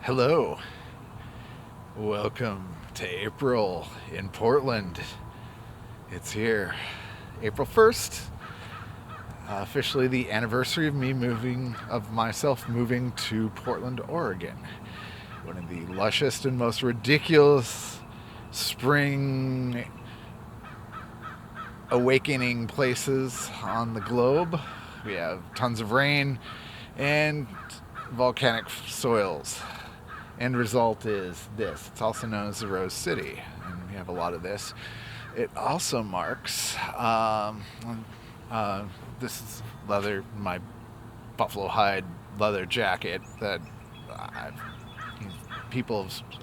Hello, welcome to April in Portland. It's here, April 1st, officially the anniversary of myself moving to Portland, Oregon. One of the lushest and most ridiculous spring awakening places on the globe. We have tons of rain and volcanic soils. End result is this. It's also known as the Rose City, and we have a lot of this. It also marks, this is my buffalo hide leather jacket that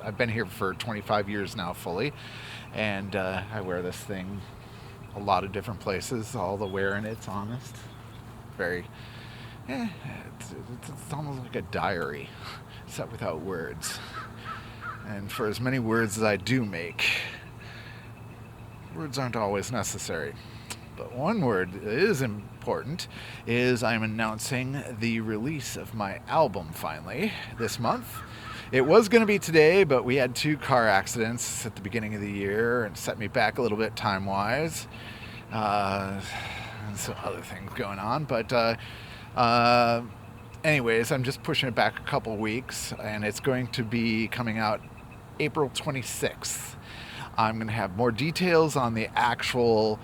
I've been here for 25 years now fully, and I wear this thing a lot of different places. All the wear in it's honest. Very, it's almost like a diary, except without words. And for as many words as I do make, words aren't always necessary. But one word that is important is I'm announcing the release of my album finally this month. It was going to be today, but we had 2 car accidents at the beginning of the year and set me back a little bit time-wise. And some other things going on. But anyways, I'm just pushing it back a couple weeks, and it's going to be coming out April 26th. I'm going to have more details on the actual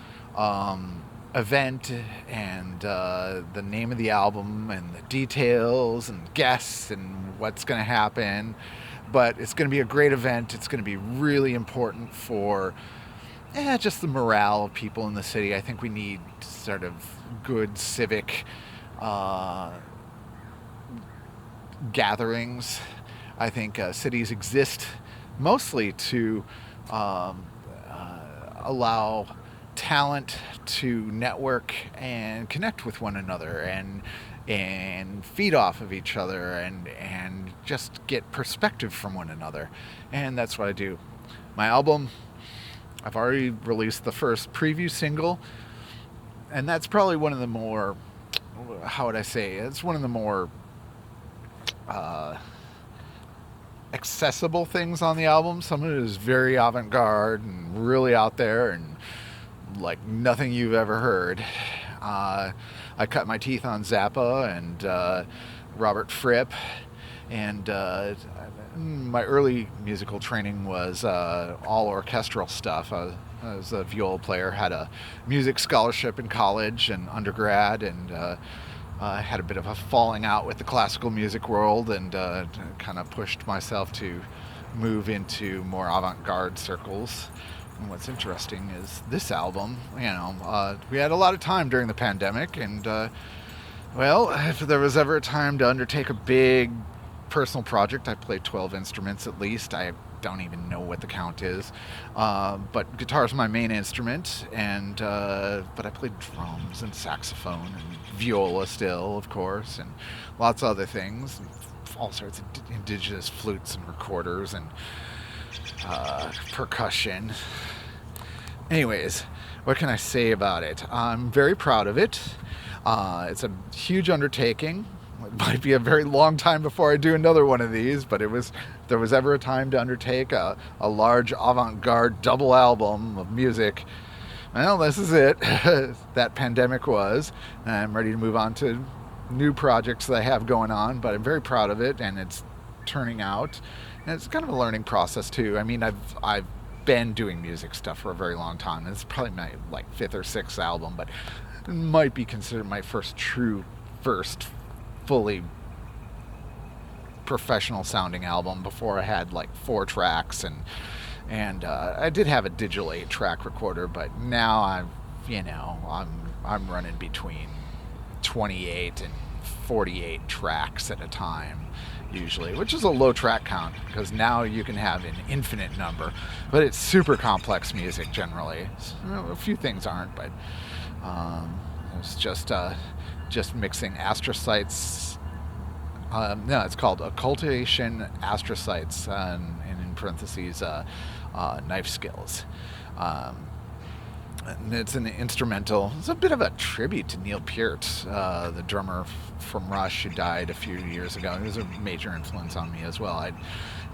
event and the name of the album and the details and guests and what's going to happen. But it's going to be a great event. It's going to be really important for just the morale of people in the city. I think we need sort of good civic gatherings. I think cities exist mostly to allow talent to network and connect with one another and feed off of each other and just get perspective from one another. And that's what I do. My album, I've already released the first preview single, and that's probably one of the more, how would I say, it's one of the more accessible things on the album. Some of it is very avant-garde and really out there and like nothing you've ever heard. I cut my teeth on Zappa and Robert Fripp, and my early musical training was all orchestral stuff. I was a viola player, had a music scholarship in college and undergrad, and I had a bit of a falling out with the classical music world, and kind of pushed myself to move into more avant-garde circles. And what's interesting is this album, we had a lot of time during the pandemic, and well, if there was ever a time to undertake a big personal project, I played 12 instruments at least. I don't even know what the count is, but guitar is my main instrument, and but I played drums and saxophone and viola still, of course, and lots of other things, and all sorts of indigenous flutes and recorders and percussion. Anyways, what can I say about it? I'm very proud of it. It's a huge undertaking. It might be a very long time before I do another one of these, but if there was ever a time to undertake a large avant-garde double album of music, well, this is it. That pandemic was. And I'm ready to move on to new projects that I have going on, but I'm very proud of it, and it's turning out. And it's kind of a learning process too. I mean, I've been doing music stuff for a very long time. It's probably my 5th or 6th album, but it might be considered my first fully professional sounding album. Before I had 4 tracks, and I did have a digital 8-track recorder, but now I'm running between 28 and 48 tracks at a time usually, which is a low track count because now you can have an infinite number, but it's super complex music generally. A few things aren't, but it's just mixing astrocytes. No, it's called occultation astrocytes, and in parentheses, knife skills. And it's an instrumental. It's a bit of a tribute to Neil Peart, the drummer from Rush, who died a few years ago. He was a major influence on me as well.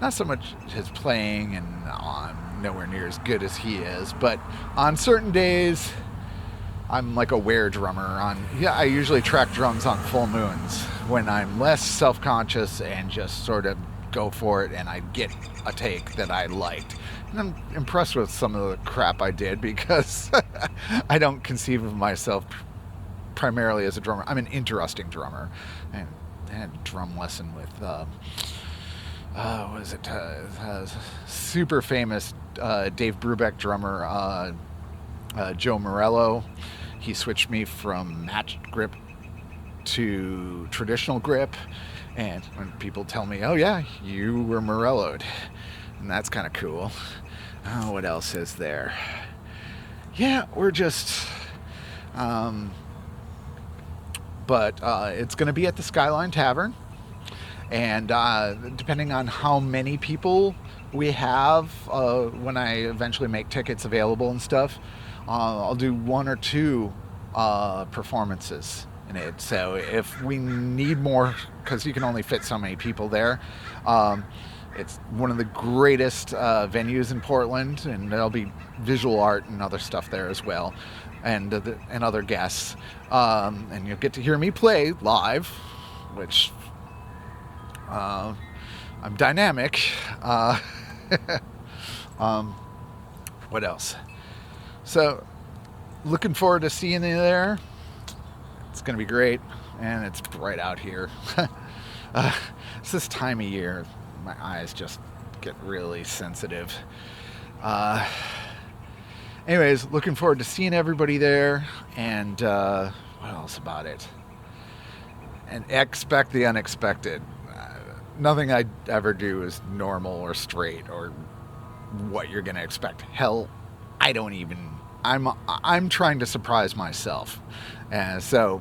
Not so much his playing, and I'm nowhere near as good as he is, but on certain days, I'm like a wear drummer. I usually track drums on full moons when I'm less self-conscious and just sort of go for it, and I get a take that I liked. And I'm impressed with some of the crap I did because I don't conceive of myself primarily as a drummer. I'm an interesting drummer. And I had a drum lesson with, what is it? Super famous Dave Brubeck drummer, Joe Morello. He switched me from matched grip to traditional grip. And when people tell me, oh yeah, you were Morello'd, and that's kind of cool. Oh, what else is there? Yeah, we're just... but it's going to be at the Skyline Tavern. And depending on how many people we have, when I eventually make tickets available and stuff, I'll do one or two performances in it. So if we need more, because you can only fit so many people there, it's one of the greatest venues in Portland, and there'll be visual art and other stuff there as well, and other guests, and you'll get to hear me play live, which I'm dynamic. What else? So, looking forward to seeing you there. It's going to be great, and it's bright out here. It's this time of year. My eyes just get really sensitive. Anyways, looking forward to seeing everybody there, and what else about it? And expect the unexpected. Nothing I ever do is normal or straight or what you're going to expect. Hell, I don't even... I'm trying to surprise myself. And so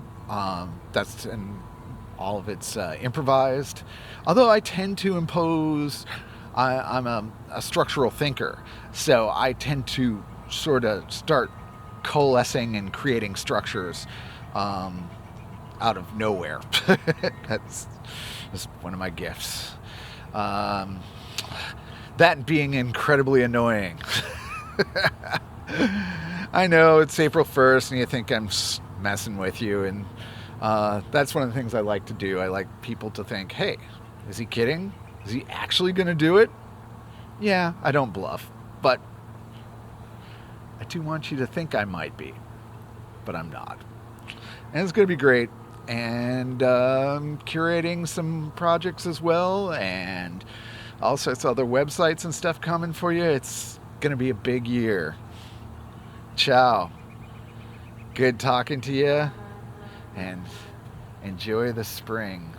that's... And all of it's improvised. Although I tend to impose... I'm a structural thinker. So I tend to sort of start coalescing and creating structures out of nowhere. That's one of my gifts. That being incredibly annoying. I know it's April 1st and you think I'm messing with you, and that's one of the things I like to do. I like people to think, hey, is he kidding? Is he actually going to do it? Yeah, I don't bluff, but I do want you to think I might be, but I'm not. And it's going to be great. And curating some projects as well, and all sorts of other websites and stuff coming for you. It's going to be a big year. Ciao. Good talking to you, and enjoy the spring.